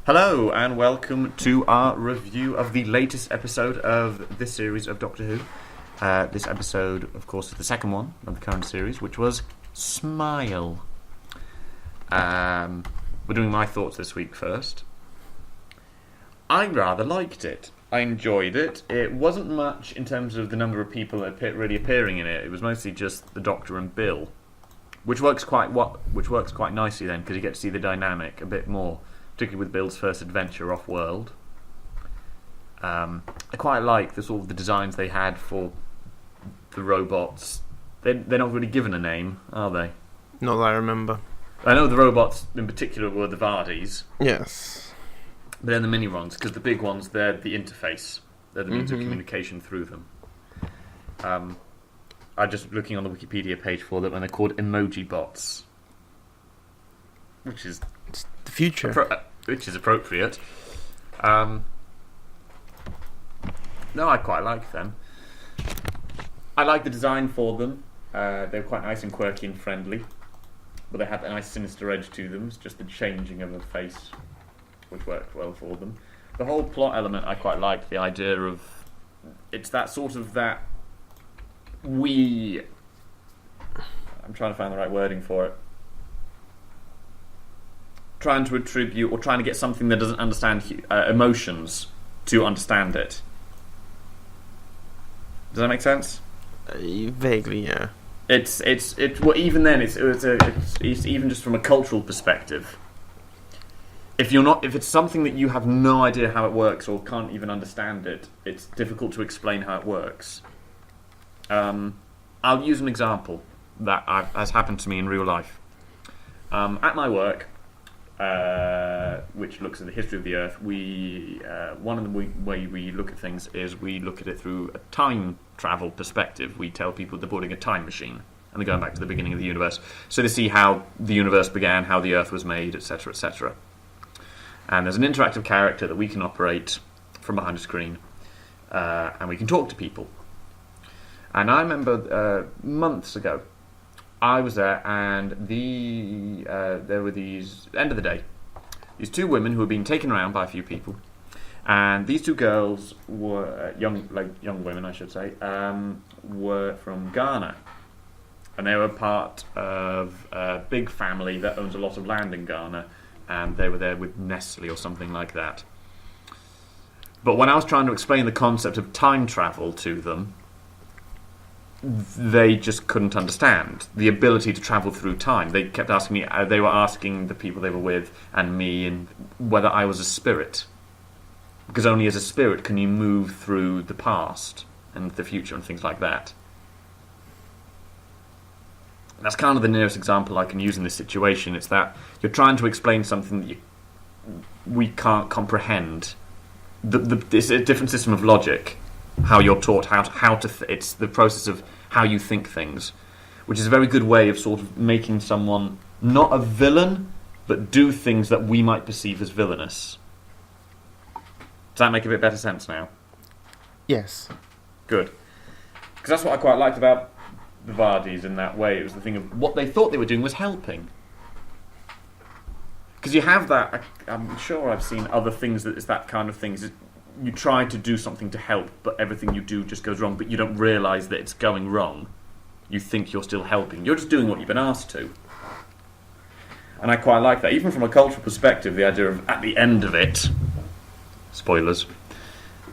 Hello and welcome to our review of the latest episode of this series of Doctor Who. This episode, of course, is the second one of the current series, which was Smile. We're doing my thoughts this week first. I rather liked it. I enjoyed it. It wasn't much in terms of the number of people really appearing in it. It was mostly just the Doctor and Bill, which works quite nicely then, because you get to see the dynamic a bit more, particularly with Bill's first adventure off-world. I quite like the designs they had for the robots. They're not really given a name, are they? Not that I remember. I know the robots in particular were the Vardis. Yes. But then the mini-ones, because the big ones, they're the interface. They're the means of communication through them. I'm just looking on the Wikipedia page for them, and they're called emoji bots. Which is... It's the future. Which is appropriate. No, I quite like them. I like the design for them. They were quite nice and quirky and friendly. But they had a nice sinister edge to them. It's just the changing of a face, which worked well for them. The whole plot element I quite liked. The idea of... It's that sort of that... I'm trying to find the right wording for it. Trying to attribute or trying to get something that doesn't understand emotions to understand it. Does that make sense? Vaguely, yeah. It's well, even then it's even just from a cultural perspective. If it's something that you have no idea how it works or can't even understand it, it's difficult to explain how it works. I'll use an example that has happened to me in real life. At my work, which looks at the history of the Earth, one of the way we look at things is we look at it through a time travel perspective. We tell people they're boarding a time machine and they're going back to the beginning of the universe, so they see how the universe began, how the Earth was made, etc., etc. And there's an interactive character that we can operate from behind a screen, and we can talk to people. And I remember months ago, I was there, and there were these, end of the day, these two women who were being taken around by a few people, and these two girls were young women, I should say, were from Ghana, and they were part of a big family that owns a lot of land in Ghana, and they were there with Nestle or something like that. But when I was trying to explain the concept of time travel to them, they just couldn't understand the ability to travel through time. They kept asking me, they were asking the people they were with and me, and whether I was a spirit. Because only as a spirit can you move through the past and the future and things like that. And that's kind of the nearest example I can use in this situation. It's that you're trying to explain something that we can't comprehend. It's a different system of logic. How you're taught it's the process of how you think things, which is a very good way of sort of making someone not a villain, but do things that we might perceive as villainous. Does that make a bit better sense now? Yes. Good. Because that's what I quite liked about the Vardis in that way. It was the thing of what they thought they were doing was helping. Because you have that, I'm sure I've seen other things that is that kind of things. You try to do something to help, but everything you do just goes wrong, but you don't realise that it's going wrong. You think you're still helping. You're just doing what you've been asked to. And I quite like that. Even from a cultural perspective, the idea of, at the end of it... Spoilers.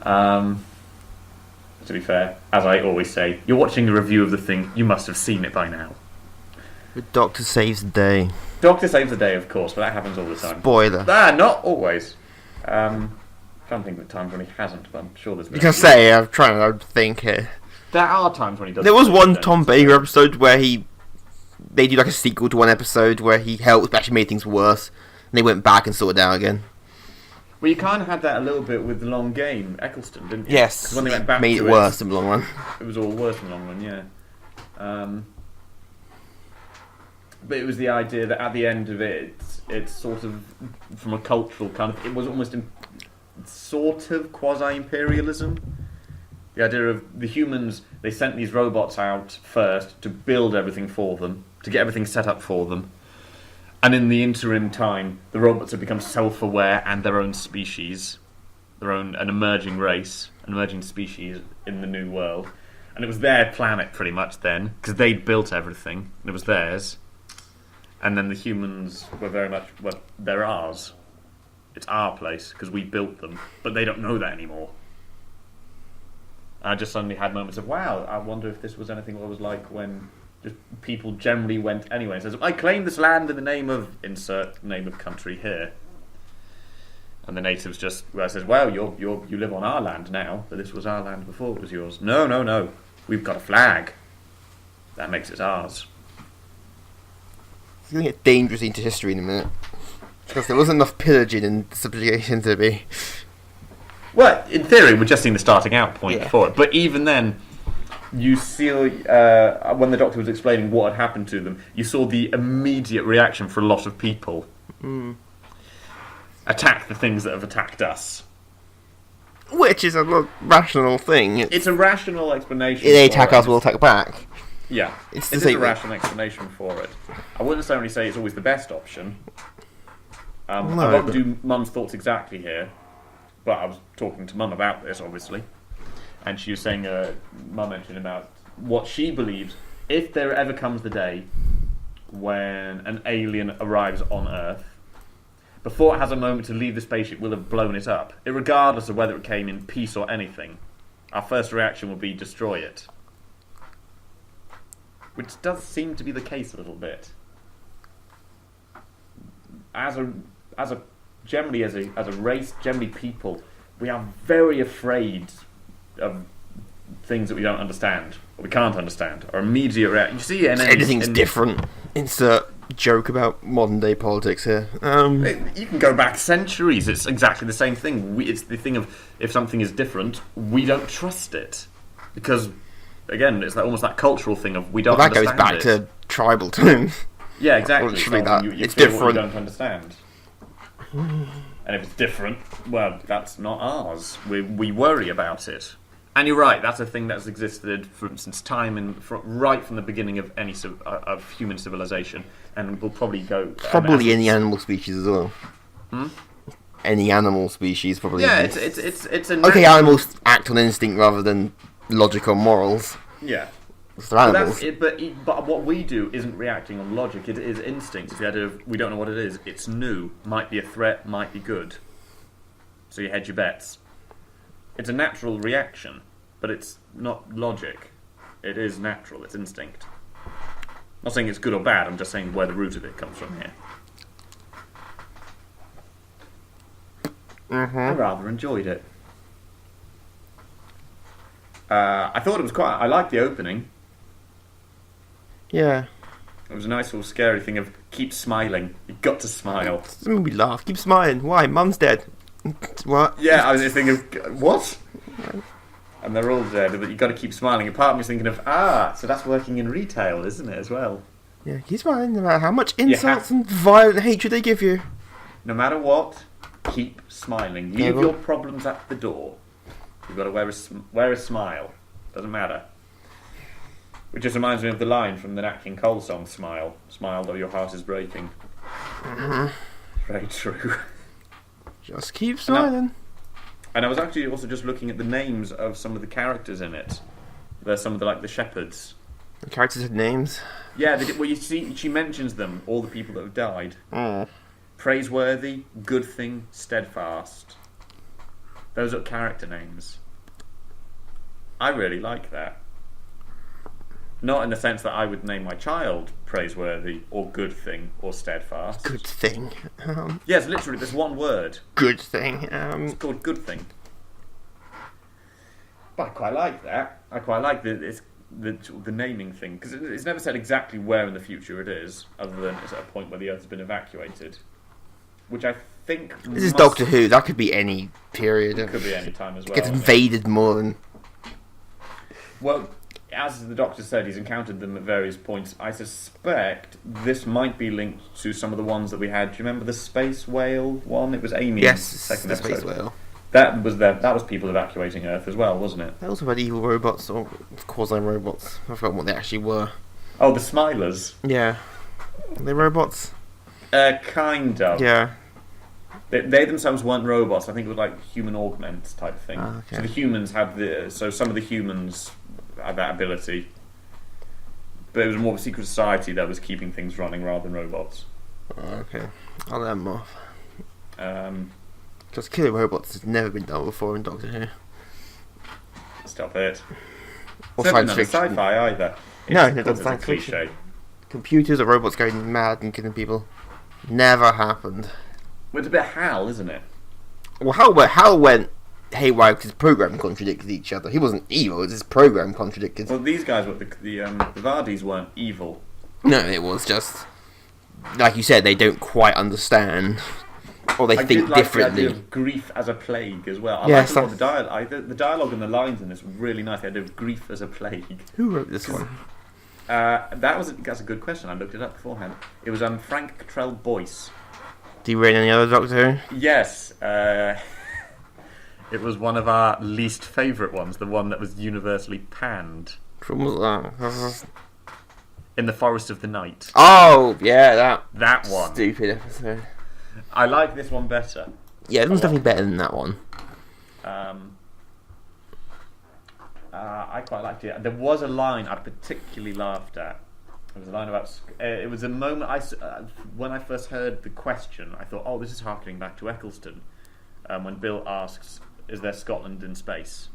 To be fair, as I always say, you're watching a review of the thing, you must have seen it by now. The Doctor saves the day. Doctor saves the day, of course, but that happens all the time. Spoiler. Not always. I can't think of times when he hasn't, but I'm sure there's been... You can say, I'm trying to think here. There are times when he does... There was one Tom Baker episode where they do like a sequel to one episode where he helped, but actually made things worse, and they went back and sorted out again. Well, you kind of had that a little bit with the long game, Eccleston, didn't you? Yes. Because when they went back made to it worse in the long run. It was all worse in the long run, yeah. But it was the idea that at the end of it, it's sort of, from a cultural kind of... It was almost sort of quasi-imperialism. The idea of the humans, they sent these robots out first to build everything for them, to get everything set up for them. And in the interim time, the robots have become self-aware and their own species, an emerging race, an emerging species in the new world. And it was their planet pretty much then, because they'd built everything, and it was theirs. And then the humans were very much, well, they're ours. It's our place, because we built them. But they don't know that anymore. I just suddenly had moments of, wow, I wonder if this was anything what it was like when just people generally went anyway and says, I claim this land in the name of, insert name of country here. And the natives just says, well, you live on our land now, but this was our land before it was yours. No. We've got a flag. That makes it ours. It's going to get dangerously into history in a minute. Because there wasn't enough pillaging and subjugation to be... Well, in theory, we're just seeing the starting out point for it. But even then, you see, when the Doctor was explaining what had happened to them, you saw the immediate reaction for a lot of people. Attack the things that have attacked us. Which is a rational thing. It's a rational explanation. If they attack us, we'll attack back. Yeah, it's a rational explanation for it. I wouldn't necessarily say it's always the best option. I won't do Mum's thoughts exactly here, but I was talking to Mum about this, obviously. And she was saying, Mum mentioned about what she believes, if there ever comes the day when an alien arrives on Earth, before it has a moment to leave the spaceship, we'll have blown it up. Regardless of whether it came in peace or anything. Our first reaction will be destroy it. Which does seem to be the case a little bit. As a race, generally people, we are very afraid of things that we don't understand, or we can't understand. Our immediate reaction. You see, anything's different. Insert joke about modern day politics here. You can go back centuries. It's exactly the same thing. It's the thing of if something is different, we don't trust it because, again, it's almost that cultural thing of we don't. Well, that goes back to tribal times. Yeah, exactly. It's different. What you don't understand. And if it's different, well, that's not ours. We worry about it. And you're right. That's a thing that's existed since time right from the beginning of any of human civilization, and will probably go. Probably any animal species as well. Any animal species probably. Yeah, it's a okay. Animals act on instinct rather than logic or morals. Yeah. They're animals. But what we do isn't reacting on logic. It is instinct. It's the idea of we don't know what it is. It's new. Might be a threat. Might be good. So you hedge your bets. It's a natural reaction, but it's not logic. It is natural. It's instinct. I'm not saying it's good or bad. I'm just saying where the root of it comes from here. I rather enjoyed it. I thought it was I liked the opening. Yeah. It was a nice little scary thing of keep smiling. You've got to smile. It made me laugh. Keep smiling. Why? Mum's dead. What? Yeah, I was just thinking of, what? And they're all dead, but you've got to keep smiling. And part of me is thinking of, so that's working in retail, isn't it, as well? Yeah, keep smiling no matter how much insults and violent hatred they give you. No matter what, keep smiling. Leave your problems at the door. You've got to wear a smile. Doesn't matter. Which just reminds me of the line from the Nat King Cole song, Smile. Smile though your heart is breaking. Very true. Just keep smiling. And I was actually also just looking at the names of some of the characters in it. There's some of the shepherds. The characters had names? Yeah, you see, she mentions them, all the people that have died. Praiseworthy, good thing, steadfast. Those are character names. I really like that. Not in the sense that I would name my child praiseworthy or good thing or steadfast. Good thing. Yes, literally, there's one word. Good thing. It's called good thing. But I quite like that. I quite like the naming thing because it's never said exactly where in the future it is, other than it's at a point where the Earth has been evacuated, which I think. This is Doctor Who. That could be any period. It could be any time as well. It gets invaded more than. Well, as the Doctor said, he's encountered them at various points. I suspect this might be linked to some of the ones that we had. Do you remember the space whale one? It was Amy. Yes, second the episode. space whale. That was people evacuating Earth as well, wasn't it? They also had evil robots or quasi-robots. I forgot what they actually were. Oh, the Smilers. Yeah. Are they robots? Kind of. Yeah. They themselves weren't robots. I think it was like human augments type of thing. Okay. So the humans had some of the humans had that ability, but it was more of a secret society that was keeping things running rather than robots. Okay, I'll let them off. Um, Because killing robots has never been done before in Doctor Who. Stop it. Or It's never science done in fiction. sci-fi either. No, It's, it of course, doesn't it's a science fiction. cliche. Computers or robots going mad and killing people. Never happened. Well, it's a bit Hal, isn't it? Well, Hal went haywire because his program contradicted each other. He wasn't evil, it was his program contradicted. Well, these guys, the Vardis weren't evil. No, it was just, like you said, they don't quite understand. Or they I think did like differently. the idea of grief as a plague as well. I Yeah, like the dialogue and the lines in this were really nice. The idea of grief as a plague. Who wrote this one? That's a good question. I looked it up beforehand. It was Frank Cottrell Boyce. Do you read any other Doctor Who? Yes, it was one of our least favourite ones. The one that was universally panned. Which one was that? In the Forest of the Night. Oh, yeah, That one. stupid episode. I like this one better. Yeah, it was definitely better than that one. I quite liked it. There was a line I particularly laughed at. There was a line about. It was a moment when I first heard the question, I thought, "Oh, this is harkening back to Eccleston," when Bill asks, "Is there Scotland in space?"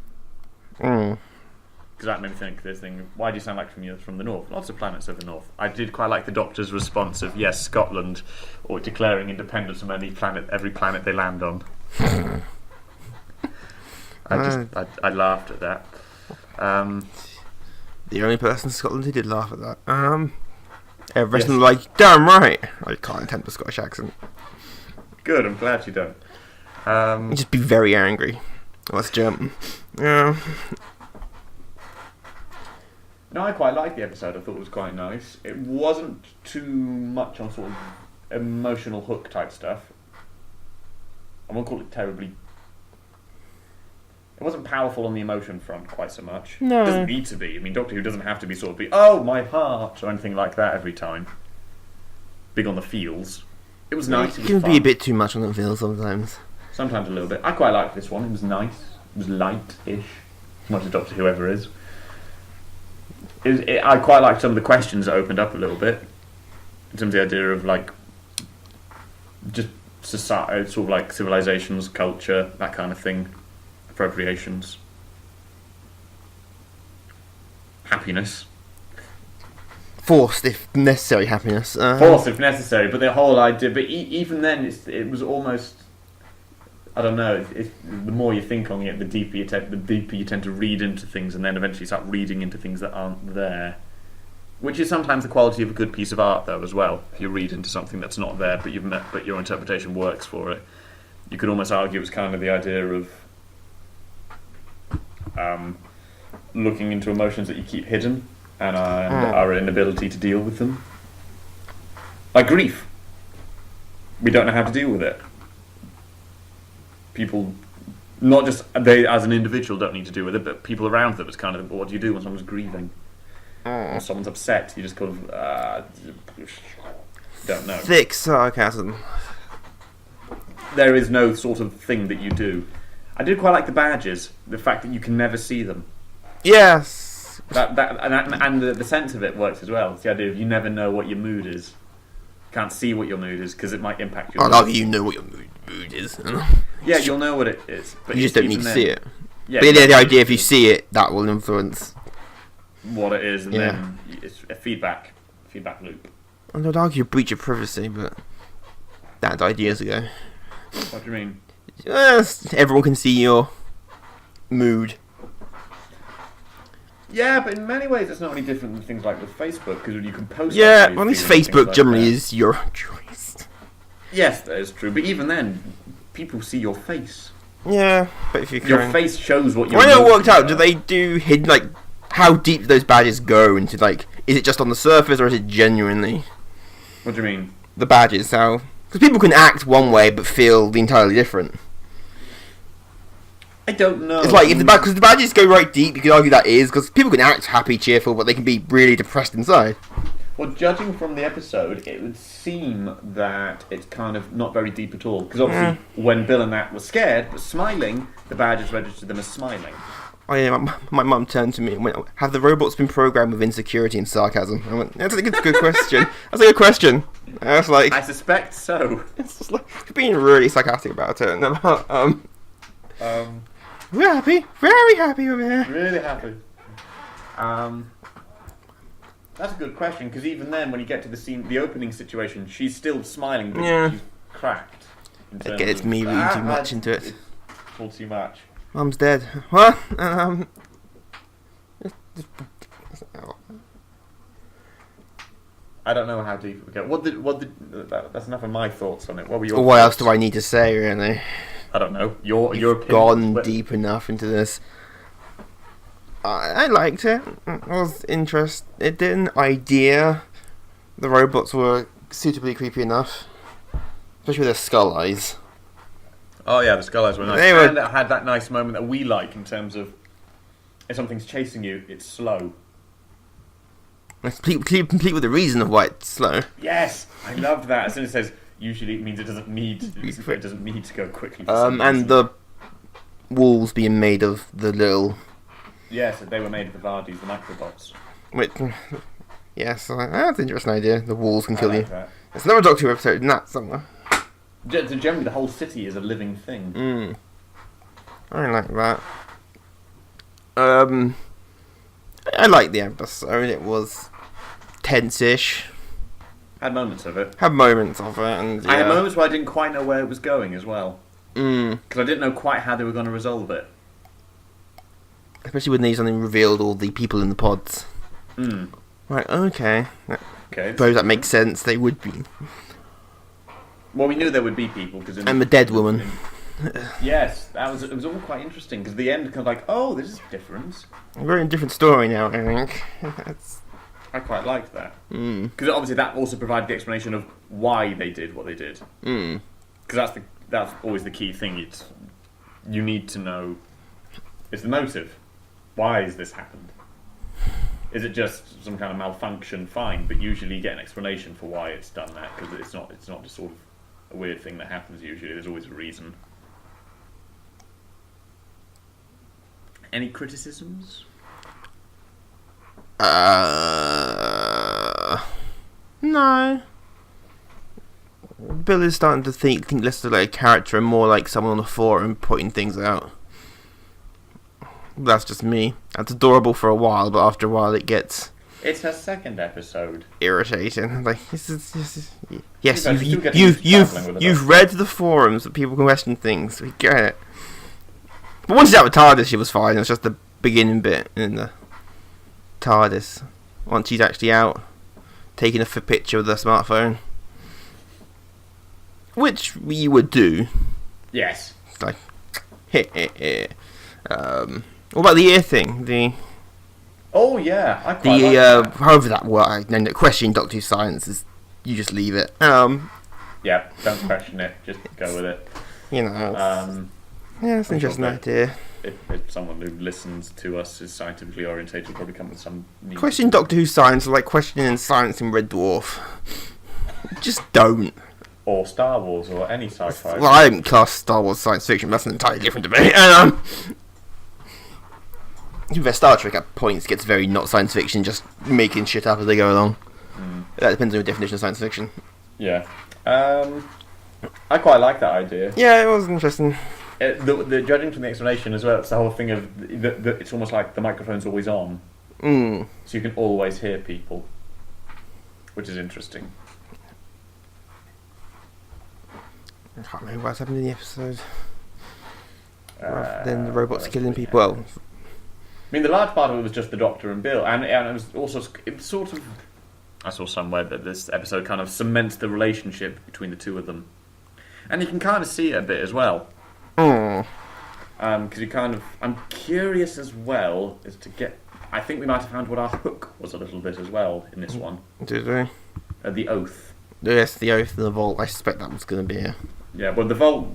Mm. Because that made me think. This thing. Why do you sound like from the north? Lots of planets over the north. I did quite like the Doctor's response of yes, Scotland, or declaring independence from every planet they land on. I laughed at that. The only person in Scotland who did laugh at that. Every rest of them were like, damn right. I can't attempt a Scottish accent. Good, I'm glad you don't. You'd just be very angry. Let's jump. Yeah. No, I quite liked the episode. I thought it was quite nice. It wasn't too much on sort of emotional hook type stuff. I won't call it terribly. It wasn't powerful on the emotion front quite so much. No. It doesn't need to be. I mean, Doctor Who doesn't have to be sort of be, oh, my heart, or anything like that every time. Big on the feels. It was nice. It can be a bit too much on the feel sometimes. Sometimes a little bit. I quite liked this one. It was nice. It was light-ish. As much as Doctor Who ever is. I quite liked some of the questions that opened up a little bit. In terms of the idea of, like, just society, sort of like civilizations, culture, that kind of thing. Appropriations. Happiness. Forced, if necessary, happiness. Forced, if necessary, but the whole idea... But even then, it was almost... I don't know. The more you think on it, the deeper you tend to read into things, and then eventually start reading into things that aren't there. Which is sometimes the quality of a good piece of art, though, as well. If you read into something that's not there, but your interpretation works for it, you could almost argue it's kind of the idea of looking into emotions that you keep hidden and our inability to deal with them. Like grief. We don't know how to deal with it. People, not just they as an individual don't need to deal with it, but people around them. It's kind of, what do you do when someone's grieving? Or someone's upset? You just kind of don't know. Thick sarcasm. There is no sort of thing that you do. I did quite like the badges. The fact that you can never see them. Yes. And the sense of it works as well. It's the idea of you never know what your mood is. You can't see what your mood is because it might impact your I mood. love you know what your mood is. Yeah, you'll know what it is. But You just don't need to see it. Yeah, But the idea, if you see it, that will influence what it is, and then it's a feedback loop. I would argue breach of privacy, but that died years ago. What do you mean? Yes, everyone can see your mood. Yeah, but in many ways it's not any different than things like with Facebook, because you can post... Yeah, well, at least Facebook generally is your choice. Yes, that is true, but even then, people see your face. Yeah, but if you Your face shows what you're... When it worked out, do they do hidden, like, how deep do those badges go into, like, is it just on the surface or is it genuinely? What do you mean? The badges, how... Because people can act one way but feel entirely different. I don't know. It's like, if because the badges go right deep, you could argue that is, because people can act happy, cheerful, but they can be really depressed inside. Well, judging from the episode, it would seem that it's kind of not very deep at all. Because obviously, when Bill and Nat were scared but smiling, the badges registered them as smiling. Oh yeah, my mum turned to me and went, "Have the robots been programmed with insecurity and sarcasm?" I went, "That's a good question. That's a good question." I was like, I suspect so. it's just like being really sarcastic about it. And about, we're happy, very happy over here. Really happy. That's a good question, because even then, when you get to the scene, the opening situation, she's still smiling, but she's cracked. It gets me reading too much into it. It's all too much. Mum's dead. What? I don't know how deep we go. That's enough of my thoughts on it. What were your What else thoughts? do I need to say, really? I don't know. Your opinion. Gone deep enough into this. I liked it. It was interesting. It did an idea. The robots were suitably creepy enough. Especially with their skull eyes. Oh yeah, the skull eyes were nice. And it had that nice moment that we like in terms of if something's chasing you, it's slow. It's complete with the reason of why it's slow. Yes, I loved that. As soon as it says, usually it means it doesn't need to go quickly. And the walls being made of the little. Yes, they were made of the Vardis, the microbots. Which, yes, that's an interesting idea. The walls can kill like you. That. There's another Doctor Who episode in that somewhere. Generally, the whole city is a living thing. I like that. I liked the episode. It was tense-ish. Had moments of it. And yeah. I had moments where I didn't quite know where it was going as well. Because I didn't know quite how they were going to resolve it. Especially when they suddenly revealed all the people in the pods. Right, okay. Okay. Suppose that makes sense. They would be. Well, we knew there would be people because. And the dead woman. Yes, it was all quite interesting because the end kind of like, oh, this is different. A very different story now, I think. I quite liked that because obviously that also provided the explanation of why they did what they did. Because that's always the key thing. You need to know. It's the motive. Why has this happened? Is it just some kind of malfunction? Fine, but usually you get an explanation for why it's done that because it's not just sort of a weird thing that happens. Usually, there's always a reason. Any criticisms? No. Bill is starting to think less like a character and more like someone on the forum putting things out. That's just me. That's adorable for a while, but after a while it gets... It's her second episode. Irritating. Like, yes, you've read the forums that people can question things. We get it. But once she's out with TARDIS, she was fine. It's just the beginning bit in the TARDIS. Once she's actually out, taking a picture with her smartphone. Which we would do. Yes. It's like, what about the ear thing? Oh yeah, I quite like that. However that works. No, questioning Doctor Who science is you just leave it. Yeah, don't question it. Just go with it. You know. It's an interesting idea. If someone who listens to us is scientifically orientated, will probably come with some. Questioning Doctor Who science is like questioning science in Red Dwarf. Just don't. Or Star Wars, or any sci-fi. Well, I don't class Star Wars science fiction. That's an entirely different debate. Star Trek at points gets very not science fiction, just making shit up as they go along. That depends on your definition of science fiction. Yeah. I quite like that idea. Yeah, it was interesting. The judging from the explanation as well, it's the whole thing of it's almost like the microphone's always on. So you can always hear people, which is interesting. I can't remember what's happened in the episode. Rather than the robots killing people. Well, I mean, the large part of it was just the Doctor and Bill, and it was also sort of. I saw somewhere that this episode kind of cements the relationship between the two of them, and you can kind of see it a bit as well. Because you kind of, I'm curious as well as to get. I think we might have found what our hook was a little bit as well in this one. Did we? The Oath. Yes, the Oath and the Vault. I suspect that was going to be a... Yeah, well, the Vault.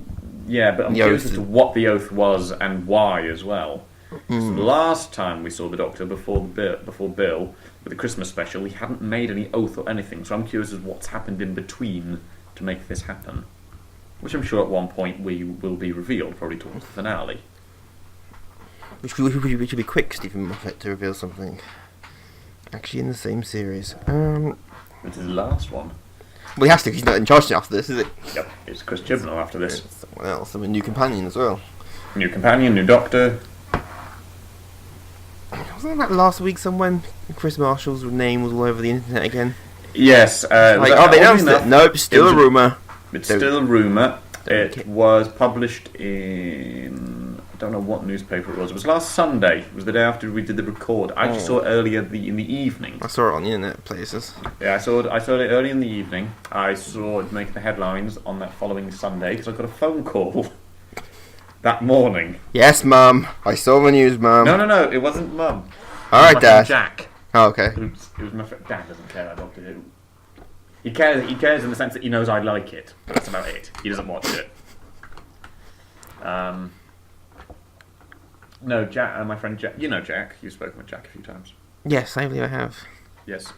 Yeah, but I'm curious as to what the Oath was and why as well. So the last time we saw the Doctor before Bill with the Christmas special, he hadn't made any oath or anything. So I'm curious as what's happened in between to make this happen. Which I'm sure at one point we will be revealed, probably towards the finale. Which would be quick, Stephen Moffat, to reveal something. Actually, in the same series. This is the last one. Well, he has to, because he's not in charge after this, is it? Yep, it's Chris Chibnall after this. Someone else, and a new companion as well. New companion, new Doctor. Wasn't that last week someone, Chris Marshall's name was all over the internet again? Yes. Like, oh, they announced it. Nope, still a rumour. It's still a rumour. It was published in... I don't know what newspaper it was. It was last Sunday. It was the day after we did the record. I actually saw it earlier in the evening. I saw it on the internet places. Yeah, I saw it early in the evening. I saw it make the headlines on that following Sunday because I got a phone call that morning. Yes, Mum. I saw the news, Mum. No. It wasn't Mum. All right, Dad. Jack. Oh, okay. Oops. It was my friend. Dad doesn't care about Doctor Who. He cares in the sense that he knows I like it. That's about it. He doesn't watch it. No, Jack. My friend Jack. You know Jack. You've spoken with Jack a few times. Yes, I believe I have. Yes.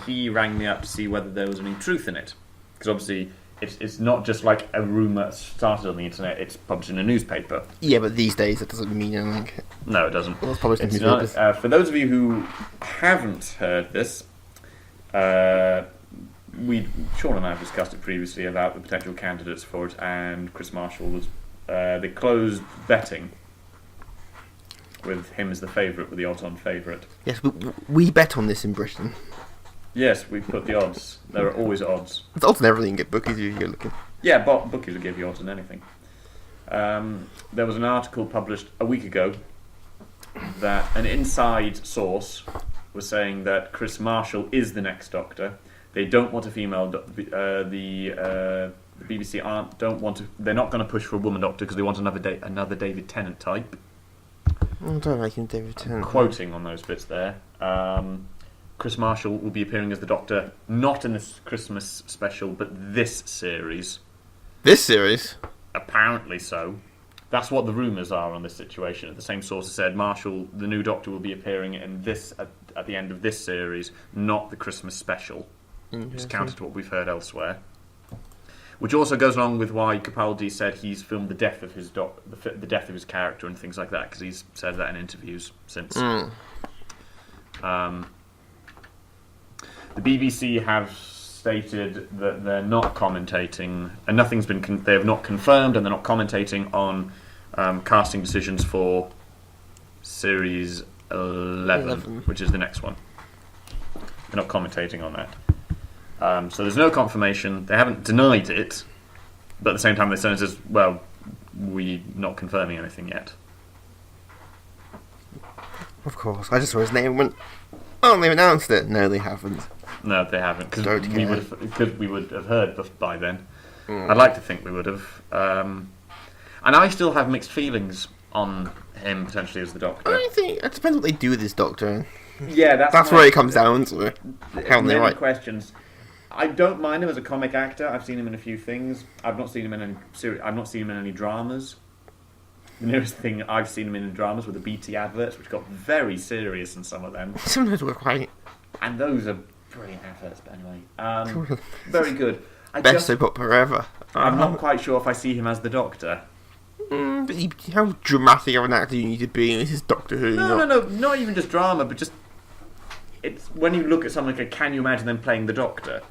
He rang me up to see whether there was any truth in it, because obviously it's not just like a rumour started on the internet. It's published in a newspaper. Yeah, but these days that doesn't mean anything. No, it doesn't. Well, it's published in Not, newspapers. for those of you who haven't heard this, Sean and I have discussed it previously about the potential candidates for it, and Chris Marshall was they closed betting with him as the favourite, with the odds-on favourite. Yes, we bet on this in Britain. Yes, we put the odds. There are always odds. It's odds on everything. Get bookies if you're looking. Yeah, but bookies will give you odds on anything. There was an article published a week ago that an inside source was saying that Chris Marshall is the next Doctor. They don't want a female. The BBC don't want to. They're not going to push for a woman Doctor because they want another David Tennant type. Oh, don't make him David Tennant. Quoting on those bits there. Chris Marshall will be appearing as the Doctor, not in this Christmas special, but this series. This series? Apparently so. That's what the rumours are on this situation. The same source said Marshall, the new Doctor, will be appearing in this at the end of this series, not the Christmas special. It's counter to what we've heard elsewhere. Which also goes along with why Capaldi said he's filmed the death of his the death of his character and things like that, because he's said that in interviews since. The BBC have stated that they're not commentating, and nothing's been. They have not confirmed, and they're not commentating on casting decisions for Series 11, which is the next one. They're not commentating on that. So there's no confirmation. They haven't denied it, but at the same time they're saying, well, we're not confirming anything yet. Of course. I just saw his name and went, oh, they've announced it. No, they haven't. No, they haven't, because we would have heard by then. I'd like to think we would have. And I still have mixed feelings on him potentially as the Doctor. I think it depends what they do with this Doctor. Yeah, that's where it comes down to. How they write questions. I don't mind him as a comic actor. I've seen him in a few things. I've not seen him in any I've not seen him in any dramas. The nearest thing I've seen him in dramas were the BT adverts, which got very serious in some of them. Sometimes we're quite. And those are brilliant adverts, but anyway. Very good. Best soap opera ever. I'm not quite sure if I see him as the Doctor. But how dramatic of an actor you need to be? This is Doctor Who. No, not even just drama, but just it's when you look at something like, can you imagine them playing the Doctor?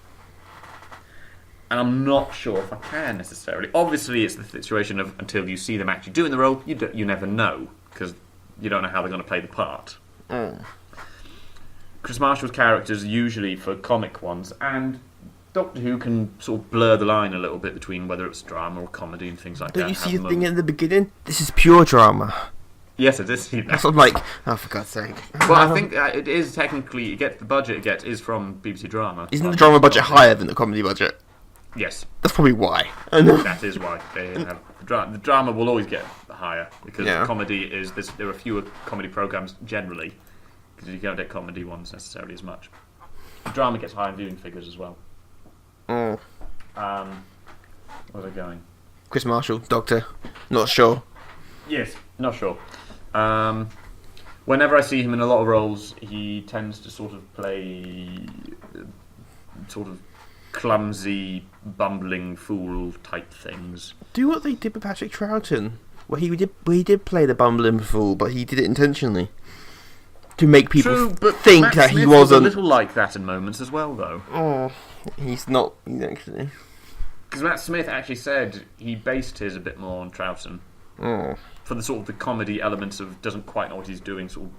And I'm not sure if I can necessarily. Obviously, it's the situation of until you see them actually doing the role, you never know, because you don't know how they're going to play the part. Chris Marshall's characters usually for comic ones, and Doctor Who can sort of blur the line a little bit between whether it's drama or comedy and things like that. Don't you see the thing at the beginning? This is pure drama. Yes, it is. That's what I'm like, oh, for God's sake. Well, I think it is technically, the budget it gets is from BBC Drama. Isn't the drama budget higher than the comedy budget? Yes. That's probably why. That is why. They have, the drama will always get higher, because comedy is, there are fewer comedy programmes generally, because you don't get comedy ones necessarily as much. The drama gets higher in viewing figures as well. Where's it going? Chris Marshall, Doctor. Not sure. Yes, not sure. Whenever I see him in a lot of roles, he tends to sort of play sort of clumsy, bumbling fool type things. Do what they did with Patrick Troughton, where he did play the bumbling fool, but he did it intentionally to make people think Matt that Smith he wasn't. Was a little like that in moments as well, though. Oh, he's not. He's actually. Because Matt Smith actually said he based his a bit more on Troughton. Oh. For the sort of the comedy elements of doesn't quite know what he's doing, sort of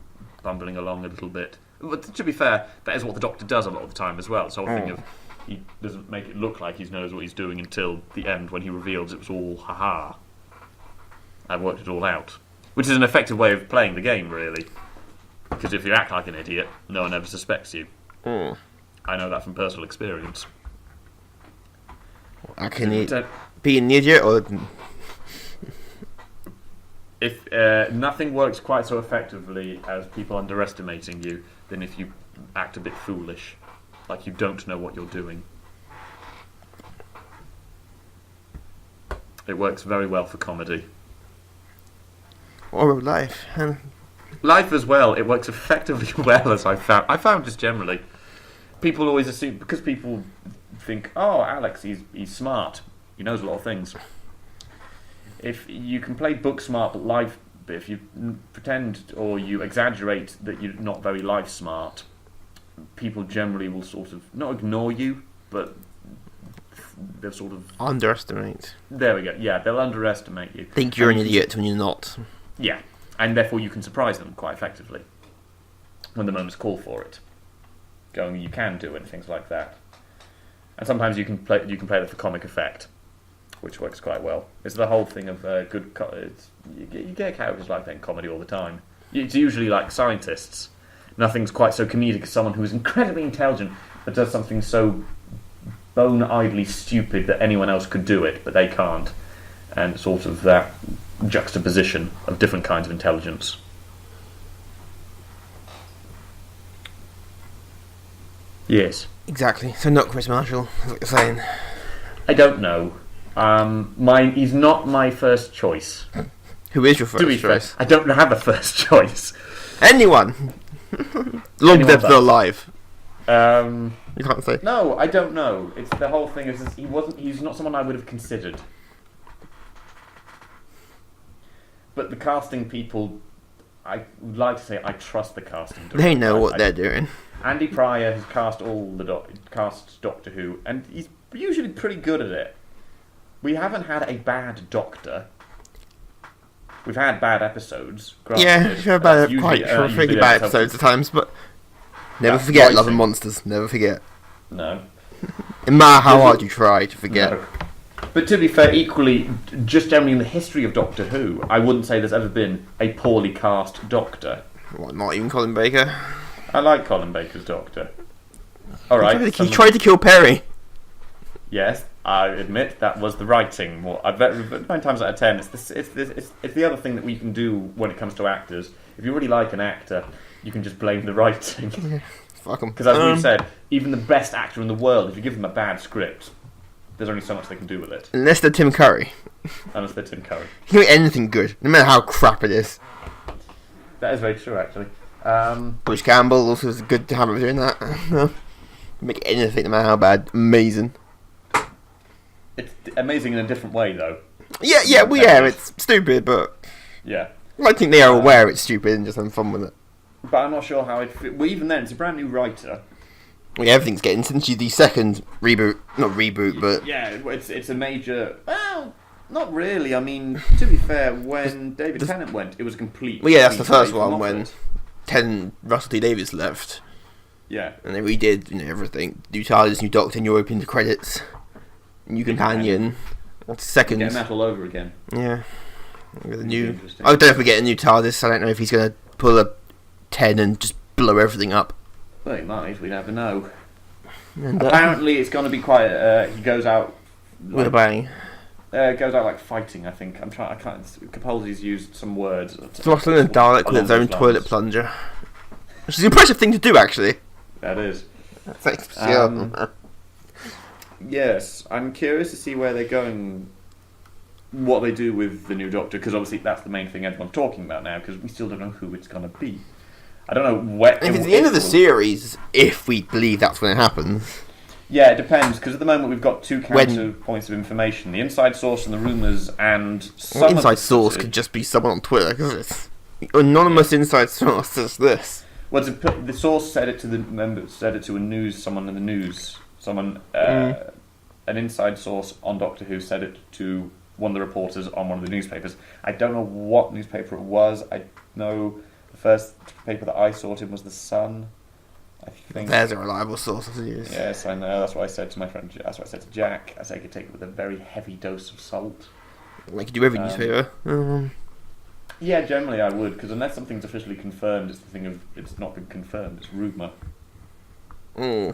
bumbling along a little bit. But to be fair, that is what the Doctor does a lot of the time as well. It's the whole thing of he doesn't make it look like he knows what he's doing until the end when he reveals it was all ha-ha. I've worked it all out. Which is an effective way of playing the game, really. Because if you act like an idiot, no one ever suspects you. Oh. I know that from personal experience. Can he be an idiot or? If nothing works quite so effectively as people underestimating you than if you act a bit foolish, like you don't know what you're doing. It works very well for comedy. Or life. Life as well, it works effectively well, as I found just generally. People always assume, because people think, oh, Alex, he's smart. He knows a lot of things. If you can play book smart but life, but if you pretend or you exaggerate that you're not very life smart, people generally will sort of not ignore you, but they'll sort of underestimate. There we go. Yeah, they'll underestimate you. Think you're an idiot when you're not. Yeah, and therefore you can surprise them quite effectively when the moments call for it. Going, you can do it, and things like that. And sometimes you can play that for comic effect, which works quite well. It's the whole thing of you get characters like that in comedy all the time. It's usually like scientists. Nothing's quite so comedic as someone who is incredibly intelligent but does something so bone-idly stupid that anyone else could do it, but they can't. And sort of that juxtaposition of different kinds of intelligence. Yes. Exactly. So not Chris Marshall, is what you're saying. I don't know. He's not my first choice. Who is your first choice? Fair, I don't have a first choice. Anyone. Long dead or alive. You can't say. No, I don't know. It's the whole thing is he's not someone I would have considered. But the casting people, I would like to say I trust the casting director. They know what they're doing. Andy Pryor has cast cast Doctor Who, and he's usually pretty good at it. We haven't had a bad Doctor. We've had bad episodes. Yeah, we've had quite pretty bad episodes at times, but never forget Love and Monsters. Never forget. No. No matter how hard you try to forget. No. But to be fair, equally, just generally in the history of Doctor Who, I wouldn't say there's ever been a poorly cast Doctor. What, not even Colin Baker? I like Colin Baker's Doctor. Alright. He tried to kill Perry. Yes, I admit that was the writing. I bet 9 times out of 10, it's the other thing that we can do when it comes to actors. If you really like an actor, you can just blame the writing. Yeah, fuck them. Because as we've said, even the best actor in the world, if you give them a bad script, there's only so much they can do with it. Unless they're Tim Curry. Unless they're Tim Curry. He can make anything good, no matter how crap it is. That is very true, actually. Bruce Campbell also is good to have him doing that. Make anything, no matter how bad, amazing. It's amazing in a different way, though. Yeah, it's stupid, but yeah, I think they are aware it's stupid and just having fun with it. But I'm not sure how it. Well, even then, it's a brand new writer. Well, everything's getting since the second reboot, not reboot, but yeah, it's a major. Well, not really. I mean, to be fair, when David Tennant went, it was a complete. Well, yeah, that's the first one when Russell T Davies left. Yeah, and they redid everything. New TARDIS, new Doctor, new opening the credits, new companion. What's the second? Getting that all over again. Yeah, with a new. I don't know if we get a new TARDIS. I don't know if he's going to pull a 10 and just blow everything up. Well, he might. We never know. And, apparently, it's going to be quite. He goes out with a bang. Goes out like fighting. I think. I can't. Capaldi's used some words. Throttling a Dalek with its own toilet plunger, which is an impressive thing to do, actually. That is. Thanks. Yes, I'm curious to see where they're going. What they do with the new Doctor, because obviously that's the main thing everyone's talking about now. Because we still don't know who it's going to be. I don't know where. If it's the end of the series, if we believe that's when it happens. Yeah, it depends, because at the moment we've got two points of information: the inside source and the rumours, and some inside source could just be someone on Twitter, because it's anonymous inside source. Is this? Well, the source said it to someone in the news, an inside source on Doctor Who said it to one of the reporters on one of the newspapers. I don't know what newspaper it was. I know the first paper that I saw it in was The Sun. I think there's a reliable source to use. Yes, I know. That's what I said to my friend. That's what I said to Jack. I said I could take it with a very heavy dose of salt. Like you do every newspaper. Yeah, generally I would, because unless something's officially confirmed, it's the thing of it's not been confirmed. It's rumour. Because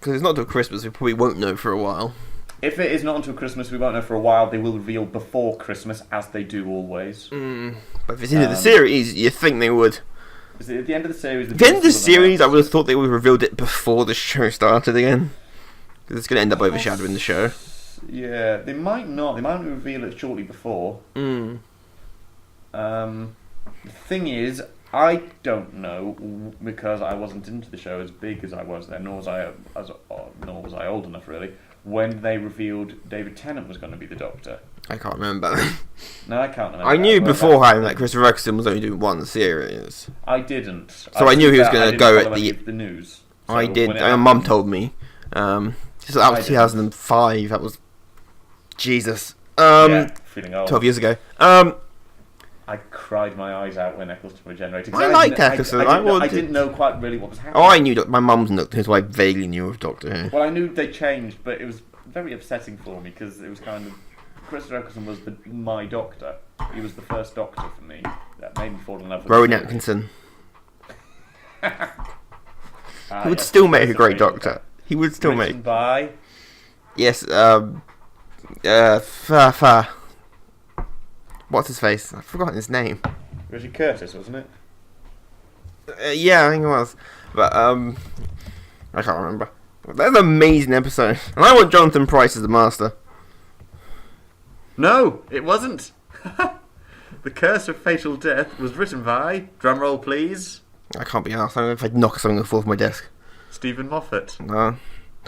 it's not until Christmas, we probably won't know for a while. If it is not until Christmas, we won't know for a while. They will reveal before Christmas, as they do always. But if it's into the series, you think they would. Is it at the end of the series? At the end of the series, I would have thought they would have revealed it before the show started again. Because it's going to end up overshadowing the show. Yeah, they might not. They might reveal it shortly before. The thing is, I don't know, because I wasn't into the show as big as I was then, nor was I old enough, really, when they revealed David Tennant was going to be the Doctor. I can't remember. No, I can't remember. I knew beforehand that Christopher Eccleston was only doing one series. I didn't. So I knew he was going to go at the news. So I did. My mum told me. So that was 2005. That was... Jesus. Feeling old. 12 years ago. I cried my eyes out when Eccleston regenerated. I liked Eccleston. I didn't know quite really what was happening. Oh, I knew my mum's Doctor Who, so I vaguely knew of Doctor Who. Well, I knew they changed, but it was very upsetting for me, because it was kind of... Christopher Eccleston was my Doctor. He was the first Doctor for me. That made me fall in love with Rowan Atkinson. He would still make a great Doctor. He would still make... by... Yes, what's his face? I've forgotten his name. Richard Curtis, wasn't it? Yeah, I think it was. But, I can't remember. That's an amazing episode. And I want Jonathan Pryce as the Master. No, it wasn't. The Curse of Fatal Death was written by, drumroll please... I can't be asked. I don't know if I'd knock something off my desk. Stephen Moffat. No.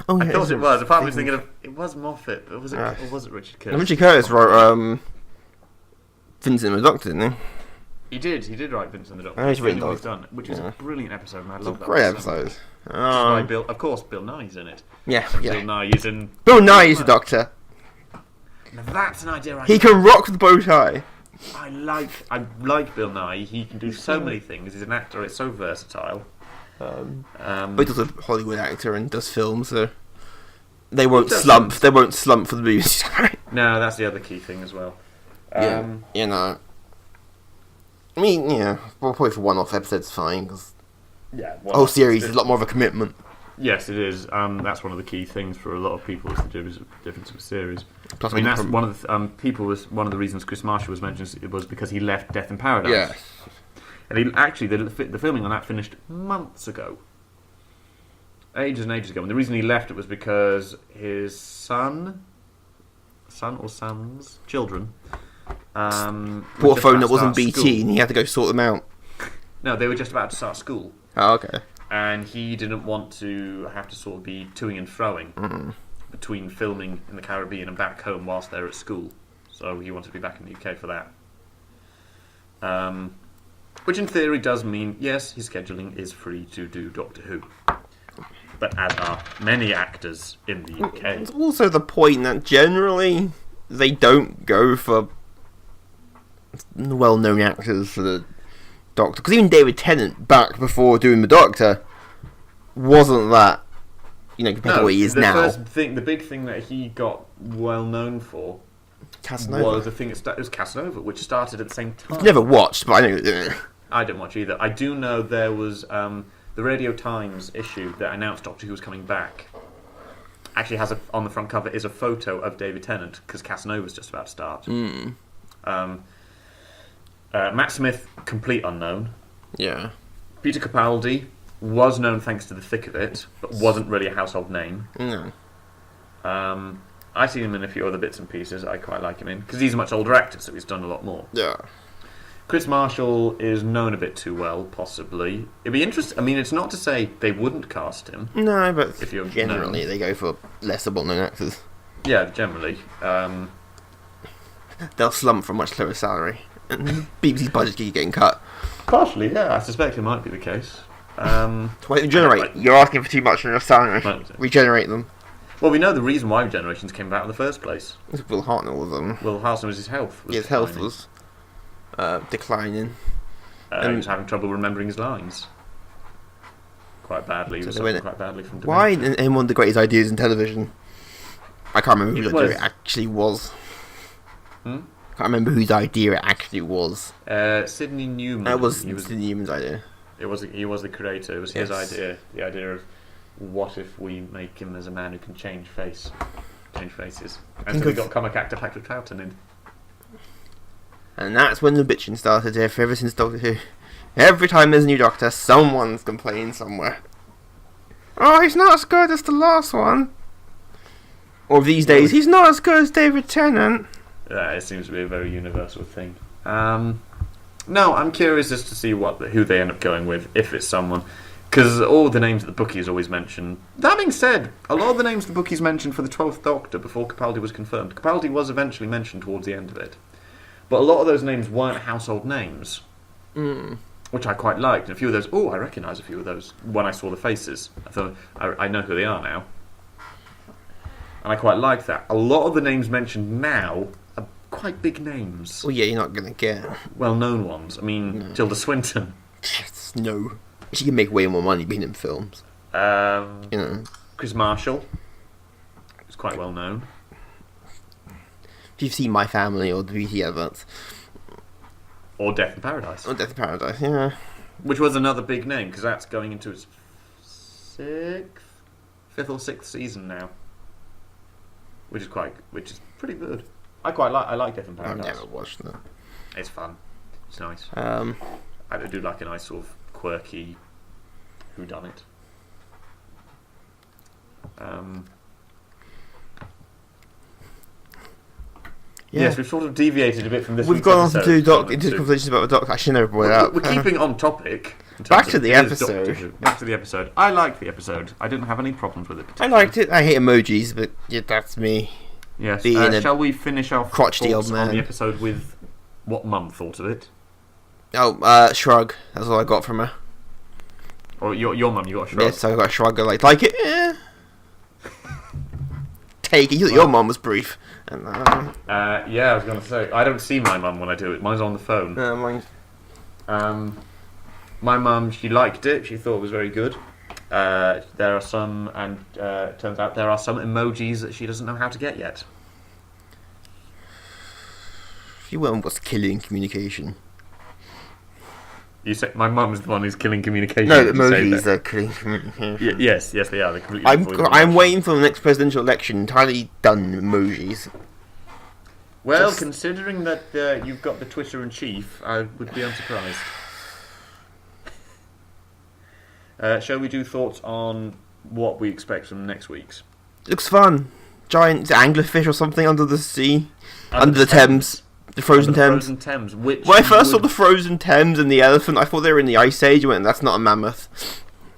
Oh, yeah, I thought it was. Apart from I was thinking of... It was Moffat, but was it Richard Curtis? Richard Curtis wrote, Vincent the Doctor, didn't he? He did write Vincent the Doctor. He's written those. Which is a brilliant episode, and I love that. Great episode. Of course, Bill Nye's in it. Yeah. Bill Nye is in... Bill Nye is the Doctor. Now that's an idea. He can rock the bow tie. I like Bill Nye. He can do so many things. He's an actor. It's so versatile. But he's also a Hollywood actor and does films, so they won't slump. They won't slump for the movies. No, that's the other key thing as well. You know. I mean, yeah. Well, probably for one-off episode's fine, because the whole series is a lot more of a commitment. Yes, it is. That's one of the key things for a lot of people, is the difference of a series. Plus, I mean, that's one of the one of the reasons Chris Marshall was mentioned. It was because he left Death in Paradise. Yeah. And he actually the filming on that finished months ago, ages and ages ago. And the reason he left it was because his son or sons, children, bought a phone that wasn't BT, and he had to go sort them out. No, they were just about to start school. Oh, okay. And he didn't want to have to sort of be toing and froing between filming in the Caribbean and back home whilst they're at school. So he wanted to be back in the UK for that. Which in theory does mean, yes, his scheduling is free to do Doctor Who. But as are many actors in the UK. It's also the point that generally they don't go for well-known actors for the Doctor. Because even David Tennant, back before doing the Doctor, wasn't that, compared to what he is now. The big thing that he got well known for Casanova. was the thing. It was Casanova, which started at the same time. I've never watched, but I know. I didn't watch either. I do know there was the Radio Times issue that announced Doctor Who was coming back. Actually, has on the front cover is a photo of David Tennant, because Casanova's just about to start. Matt Smith, complete unknown. Yeah. Peter Capaldi was known thanks to The Thick of It, but wasn't really a household name. No. I've seen him in a few other bits and pieces I quite like him in, because he's a much older actor, so he's done a lot more. Yeah. Chris Marshall is known a bit too well, possibly. It'd be interesting. I mean, it's not to say they wouldn't cast him. No, but if you're generally they go for lesser well-known actors. Yeah, generally. They'll slump for a much lower salary. And BBC's budget keeps getting cut. Partially, yeah. I suspect it might be the case. Regenerate. You're asking for too much on your salary. Regenerate them. Well, we know the reason why Regenerations came about in the first place. It was Will Hartnell was them. Will Hartnell was his health. His health was declining. He was having trouble remembering his lines. Quite badly. He was suffering quite badly from dementia. Why? And one of the greatest ideas in television. I can't remember whose idea it actually was. Can't remember whose idea it actually was. Sidney Newman. It was Sidney Newman's idea. He was the creator. It was his idea. The idea of what if we make him as a man who can change faces. And so we got comic actor Patrick Troughton in. And that's when the bitching started ever since Doctor Who. Every time there's a new Doctor, someone's complaining somewhere. Oh, he's not as good as the last one. Or these days, he's not as good as David Tennant. Yeah, it seems to be a very universal thing. No, I'm curious as to see who they end up going with, if it's someone. Because all the names that the bookies always mention. That being said, a lot of the names the bookies mentioned for the 12th Doctor before Capaldi was confirmed. Capaldi was eventually mentioned towards the end of it. But a lot of those names weren't household names. Which I quite liked. And a few of those, I recognise a few of those when I saw the faces. I thought, I know who they are now. And I quite like that. A lot of the names mentioned now are quite big names. Well, yeah, you're not going to get well-known ones. I mean, Tilda Swinton. No. She can make way more money being in films. Chris Marshall is quite well known. If you've seen My Family or the BBC adverts. Or Death in Paradise. Yeah. Which was another big name, because that's going into its fifth or sixth season now. Which is pretty good. I like Death in Paradise. I've never watched that. It's fun. It's nice. I do like a nice sort of quirky whodunit. Yes, we've sort of deviated a bit from this. We've gone on to into conversations about the Doctor. I should never brought it up. We're keeping on topic. Back to the episode. Back to the episode. I liked the episode. I didn't have any problems with it. I liked it. I hate emojis, but yeah, that's me. Yes. Shall we finish off crotchety old man on the episode with what Mum thought of it? Oh, shrug. That's all I got from her. Or your mum, you got a shrug? Yes, I got a shrug. Like it? Eh. Take it. Your mum was brief. And, yeah, I was going to say, I don't see my mum when I do it. Mine's on the phone. Mine's... My mum, she liked it. She thought it was very good. There are some, and turns out there are some emojis that she doesn't know how to get yet. Your mum was killing communication. You say my mum's the one who's killing communication. No, emojis are killing communication. Yes, they are. They're completely. I'm waiting for the next presidential election. Entirely done emojis. Well, considering that you've got the Twitter in chief, I would be unsurprised. Shall we do thoughts on what we expect from next week's? Looks fun. Giant anglerfish or something under the sea, under the Thames. The frozen Thames. When I first saw the frozen Thames and the elephant, I thought they were in the Ice Age. I went, that's not a mammoth.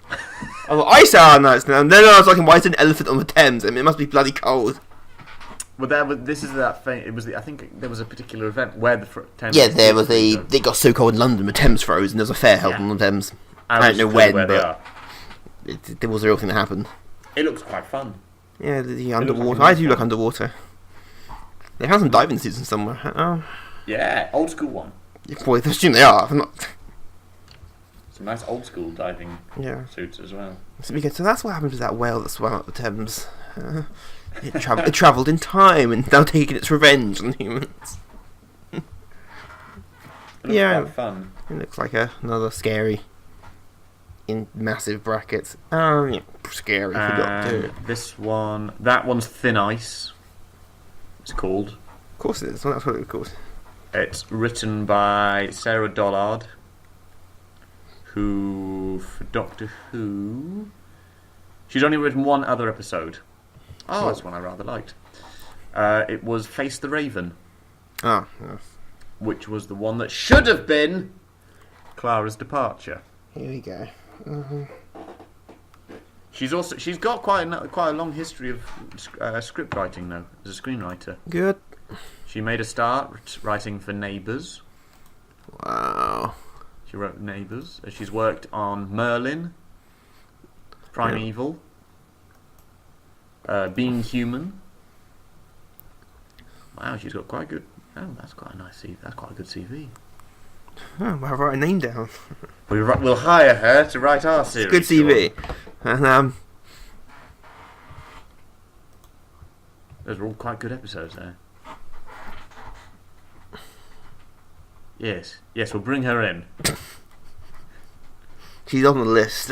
I was like, Ice Age now. And then I was like, why is an elephant on the Thames? I mean, it must be bloody cold. Well, this is that thing. It was I think there was a particular event where the Thames. Yeah, there was They got so cold in London, the Thames froze, and there was a fair held on the Thames. I don't know when, but it was a real thing that happened. It looks quite fun. Yeah, the underwater. I do like underwater. They have some diving suits in somewhere. Oh. Yeah, old school one. Boy, I assume they are. I'm not... Some nice old school diving suits as well. So that's what happened to that whale that swam up the Thames. It travelled in time and now taking its revenge on humans. It looks quite fun. It looks like another scary, in massive brackets. Oh, yeah, scary. Forgot to. That one's Thin Ice. It's called. Of course it is. Well, that's what it was called. It's written by Sarah Dollard, who, for Doctor Who, she's only written one other episode. That's one I rather liked. It was Face the Raven. Oh, yes. which was the one that should have been Clara's departure. Here we go. She's got quite a long history of script writing now as a screenwriter. Good. She made a start writing for Neighbours. Wow. She wrote Neighbours. She's worked on Merlin, Primeval, Being Human. Wow, she's got quite good. Oh, that's quite a nice CV. That's quite a good CV. Oh, I'll write a name down. We'll hire her to write our series. Good CV. And those are all quite good episodes there. Yes, we'll bring her in. she's on the list.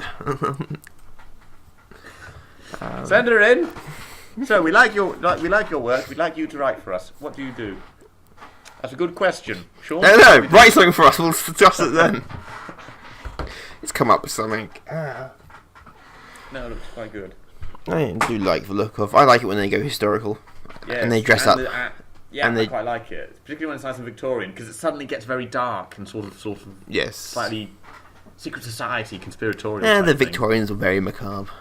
Send her in. So we like your work. We'd like you to write for us. What do you do? That's a good question. Sean? No, write something for us. We'll discuss it then. It's come up with something. No, it looks quite good. I do like the look of. I like it when they go historical. Yes, and they dress up. I quite like it, particularly when it's nice and Victorian, because it suddenly gets very dark and sort of yes, slightly secret society, conspiratorial. Yeah, the Victorians were very macabre.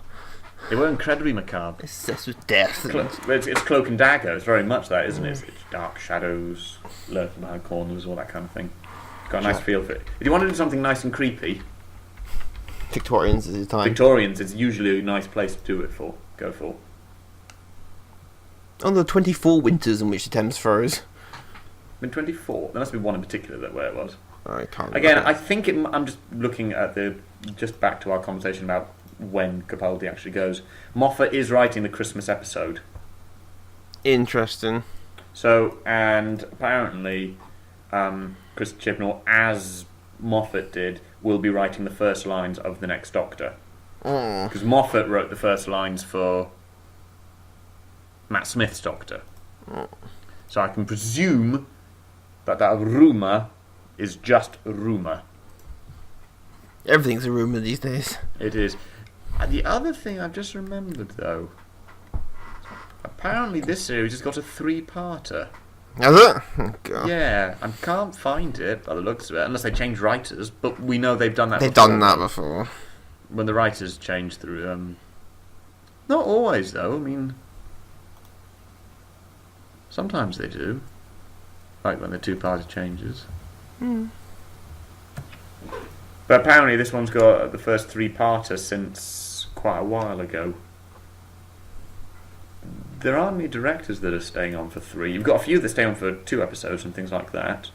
They were incredibly macabre. Obsessed with death. It's cloak and dagger. It's very much that, isn't it? It's dark shadows, lurking behind corners, all that kind of thing. Got a nice feel for it. If you want to do something nice and creepy, Victorians is the time. Victorians is usually a nice place to do it for. Go for. On the 24 winters in which the Thames froze. Been 24. There must be one in particular where it was. I can't. Again, I think I'm just looking at just back to our conversation about when Capaldi actually goes. Moffat is writing the Christmas episode. Interesting. So, and apparently, Chris Chibnall, as Moffat did, will be writing the first lines of the next Doctor. Because Moffat wrote the first lines for Matt Smith's Doctor. So I can presume that rumour is just a rumour. Everything's a rumour these days. It is. And the other thing I've just remembered, though, apparently this series has got a 3-parter. Has it? Oh, God. Yeah, I can't find it by the looks of it, unless they change writers, but we know they've done that They've before. done that before. When the writers change through... Not always, though. I mean... Sometimes they do. Like when the 2-parter changes. But apparently this one's got the first 3-parter since quite a while ago. There aren't any directors that are staying on for 3. You've got a few that stay on for 2 episodes and things like that.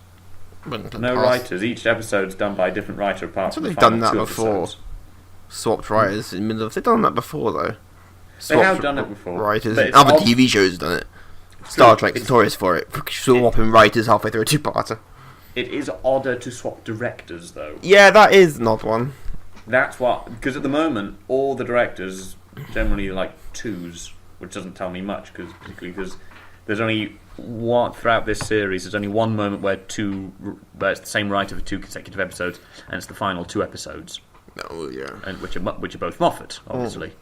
No writers. Each episode's done by a different writer apart from the final 2 episodes. They've done that before. Swapped writers in the middle of... They've done that before, though. They have done it before. Writers. Other TV shows have done it. Star Trek's notorious for it. Swapping writers halfway through a 2-parter. It is odder to swap directors, though. Yeah, that is an odd one. That's what... Because at the moment, all the directors generally like 2s, which doesn't tell me much, particularly because there's only one... Throughout this series, there's only one moment where it's the same writer for 2 consecutive episodes, and it's the final 2 episodes. Oh, yeah. And which are both Moffat, obviously.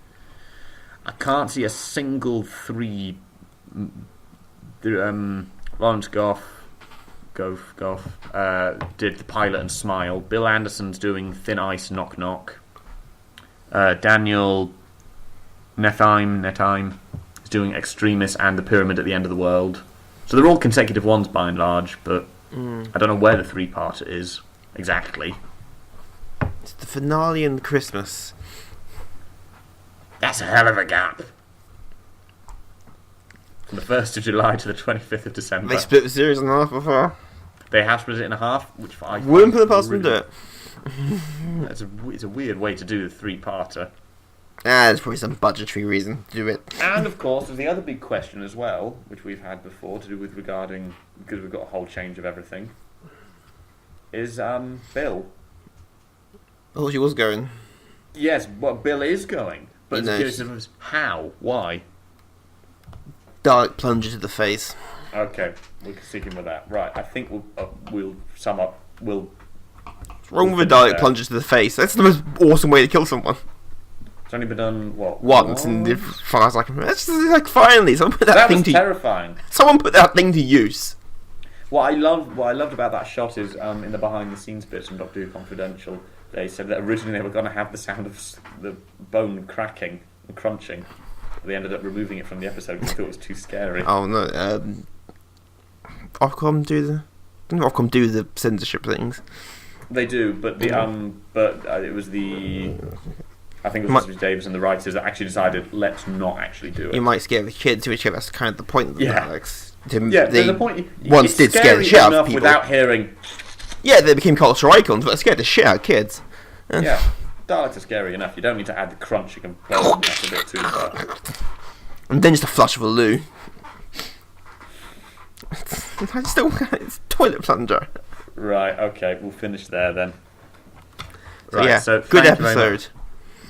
I can't see a single 3... Lawrence Goff did the pilot and Smile. Bill Anderson's doing Thin Ice, Knock Knock. Daniel Nethime is doing Extremis and The Pyramid at the End of the World. So they're all consecutive ones by and large, but I don't know where the 3-parter is exactly. It's the finale and Christmas. That's a hell of a gap. From the 1st of July to the 25th of December. They split the series in half before. They have split it in half, which I wouldn't put it past them to do it. It's a weird way to do the 3-parter. There's probably some budgetary reason to do it. And of course, there's the other big question as well, which we've had before, to do with regarding, because we've got a whole change of everything, is Bill. Oh, she was going. Yes, well, Bill is going. But it's curious of how? Why? Dark plunge to the face. Okay, we can stick him with that. Right, I think we'll sum up. What's wrong with a Dalek plunges to the face? That's the most awesome way to kill someone. It's only been done, what? Once, and as far as I can remember. It's like, finally, someone put that thing to... That was terrifying. Someone put that thing to use. What I loved about that shot is in the behind the scenes bits from Doctor Who Confidential, they said that originally they were going to have the sound of the bone cracking and crunching. They ended up removing it from the episode because they thought it was too scary. Oh no, Ofcom do the censorship things. They do, but it was the. I think it was Mr. Davis and the writers that actually decided, let's not actually do it. You might scare the kids, which that's kind of the point of the Daleks. The point. Once did scare the shit out of people. Without hearing. Yeah, they became cultural icons, but they scared the shit out of kids. Yeah, Daleks are scary enough. You don't need to add the crunching and blowing that's a bit too far. And then just a flush of a loo. It's toilet plunger. Right, okay, we'll finish there then. So good episode.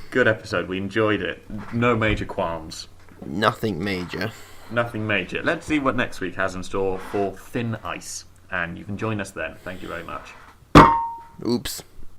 Good episode, we enjoyed it. No major qualms. Nothing major. Nothing major. Let's see what next week has in store for Thin Ice. And you can join us then. Thank you very much. Oops.